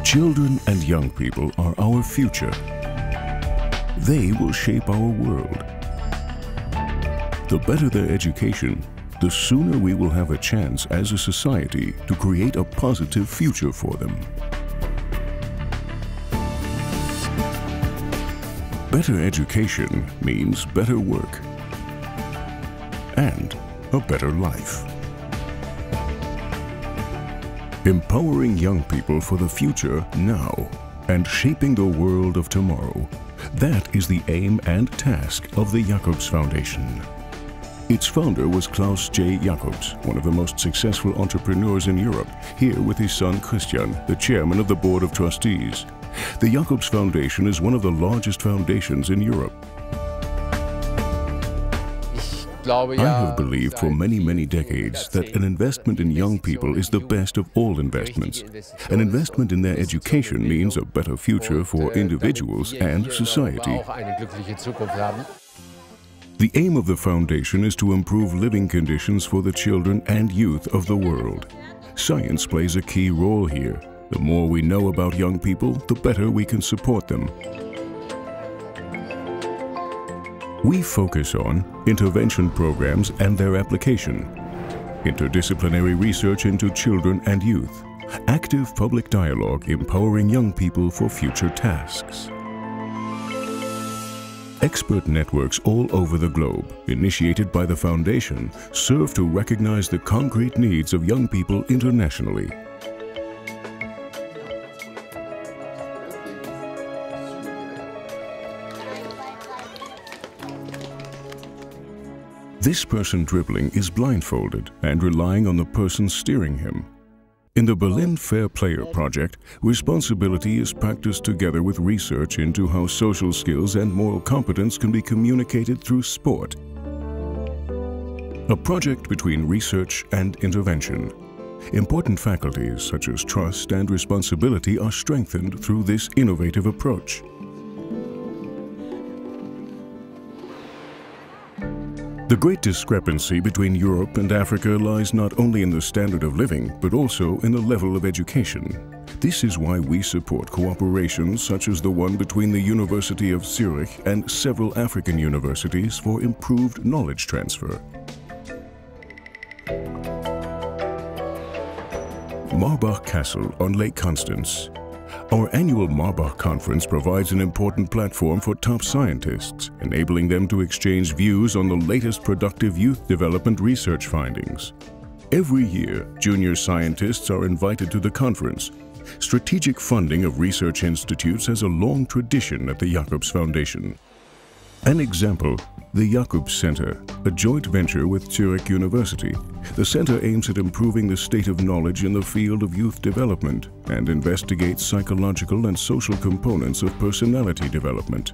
Children and young people are our future. They will shape our world. The better their education, the sooner we will have a chance as a society to create a positive future for them. Better education means better work and a better life. Empowering young people for the future now and shaping the world of tomorrow. That is the aim and task of the Jacobs Foundation. Its founder was Klaus J. Jacobs, one of the most successful entrepreneurs in Europe, here with his son Christian, the chairman of the Board of Trustees. The Jacobs Foundation is one of the largest foundations in Europe. I have believed for many, many decades that an investment in young people is the best of all investments. An investment in their education means a better future for individuals and society. The aim of the foundation is to improve living conditions for the children and youth of the world. Science plays a key role here. The more we know about young people, the better we can support them. We focus on intervention programs and their application, interdisciplinary research into children and youth, active public dialogue empowering young people for future tasks. Expert networks all over the globe, initiated by the Foundation, serve to recognize the concrete needs of young people internationally. This person dribbling is blindfolded and relying on the person steering him. In the Berlin Fair Player project, responsibility is practiced together with research into how social skills and moral competence can be communicated through sport. A project between research and intervention. Important faculties such as trust and responsibility are strengthened through this innovative approach. The great discrepancy between Europe and Africa lies not only in the standard of living, but also in the level of education. This is why we support cooperations such as the one between the University of Zurich and several African universities for improved knowledge transfer. Marbach Castle on Lake Constance. Our annual Marbach Conference provides an important platform for top scientists, enabling them to exchange views on the latest productive youth development research findings. Every year, junior scientists are invited to the conference. Strategic funding of research institutes has a long tradition at the Jacobs Foundation. An example, the Jacobs Center, a joint venture with Zurich University. The center aims at improving the state of knowledge in the field of youth development and investigates psychological and social components of personality development.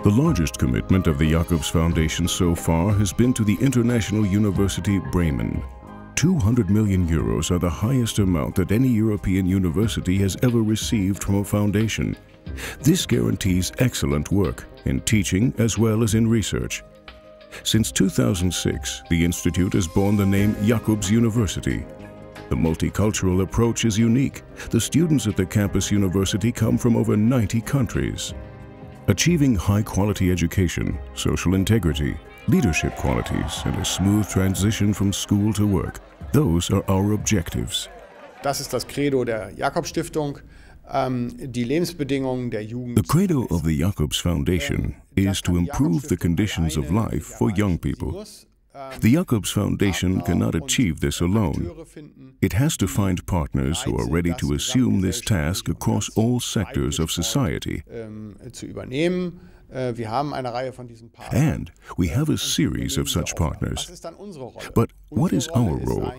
The largest commitment of the Jacobs Foundation so far has been to the International University Bremen. 200 million euros are the highest amount that any European university has ever received from a foundation. This guarantees excellent work in teaching as well as in research. Since 2006, the institute has borne the name Jacobs University. The multicultural approach is unique. The students at the campus university come from over 90 countries. Achieving high-quality education, social integrity, leadership qualities, and a smooth transition from school to work. Those are our objectives. Das ist das Credo der Jacobs-Stiftung. Die Lebensbedingungen der Jugend. The credo of the Jacobs Foundation is to improve the conditions of life for young people. The Jacobs Foundation cannot achieve this alone. It has to find partners who are ready to assume this task across all sectors of society. And we have a series of such partners. But what is our role?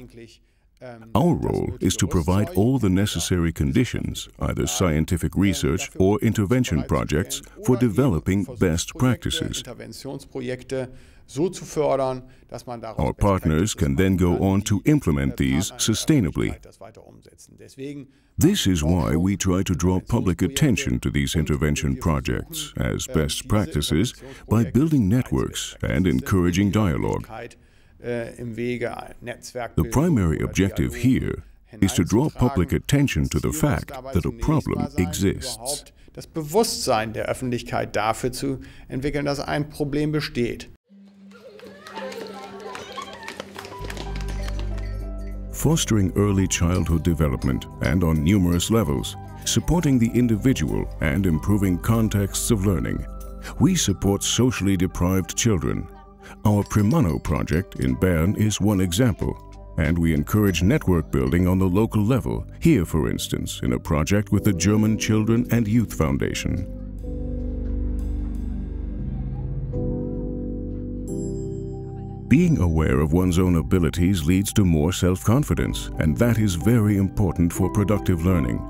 Our role is to provide all the necessary conditions, either scientific research or intervention projects, for developing best practices. Our partners can then go on to implement these sustainably. This is why we try to draw public attention to these intervention projects as best practices by building networks and encouraging dialogue. The primary objective here is to draw public attention to the fact that a problem exists. Das Bewusstsein der Öffentlichkeit dafür zu entwickeln, dass ein Problem besteht. Fostering early childhood development and on numerous levels, supporting the individual and improving contexts of learning. We support socially deprived children. Our Primano project in Bern is one example, and we encourage network building on the local level, here for instance in a project with the German Children and Youth Foundation. Being aware of one's own abilities leads to more self-confidence, and that is very important for productive learning.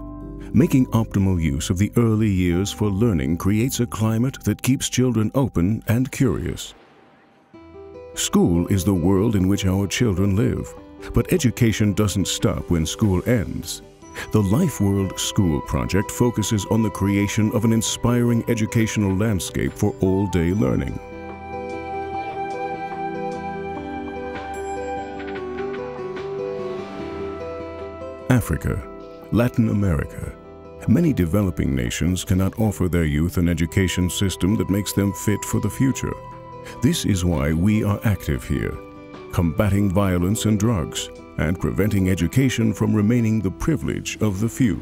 Making optimal use of the early years for learning creates a climate that keeps children open and curious. School is the world in which our children live, but education doesn't stop when school ends. The Life World School project focuses on the creation of an inspiring educational landscape for all-day learning. Africa, Latin America. Many developing nations cannot offer their youth an education system that makes them fit for the future. This is why we are active here, combating violence and drugs, and preventing education from remaining the privilege of the few.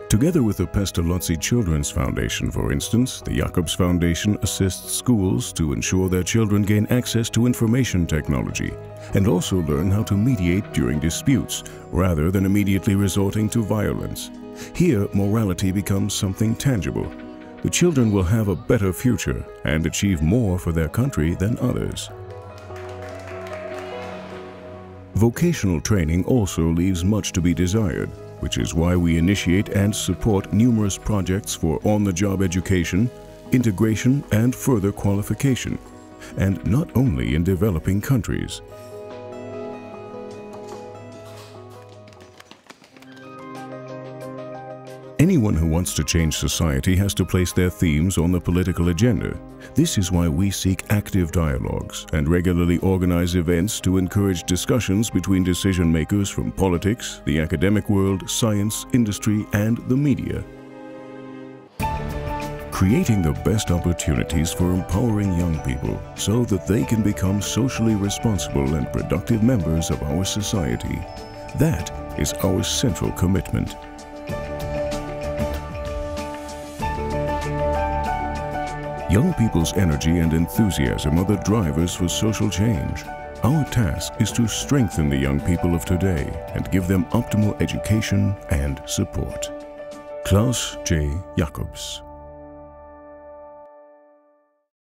Together with the Pestalozzi Children's Foundation, for instance, the Jacobs Foundation assists schools to ensure their children gain access to information technology and also learn how to mediate during disputes rather than immediately resorting to violence. Here, morality becomes something tangible. The children will have a better future and achieve more for their country than others. Vocational training also leaves much to be desired, which is why we initiate and support numerous projects for on-the-job education, integration, and further qualification, and not only in developing countries. Anyone who wants to change society has to place their themes on the political agenda. This is why we seek active dialogues and regularly organize events to encourage discussions between decision makers from politics, the academic world, science, industry, and the media. Creating the best opportunities for empowering young people so that they can become socially responsible and productive members of our society. That is our central commitment. Young people's energy and enthusiasm are the drivers for social change. Our task is to strengthen the young people of today and give them optimal education and support. Klaus J. Jacobs.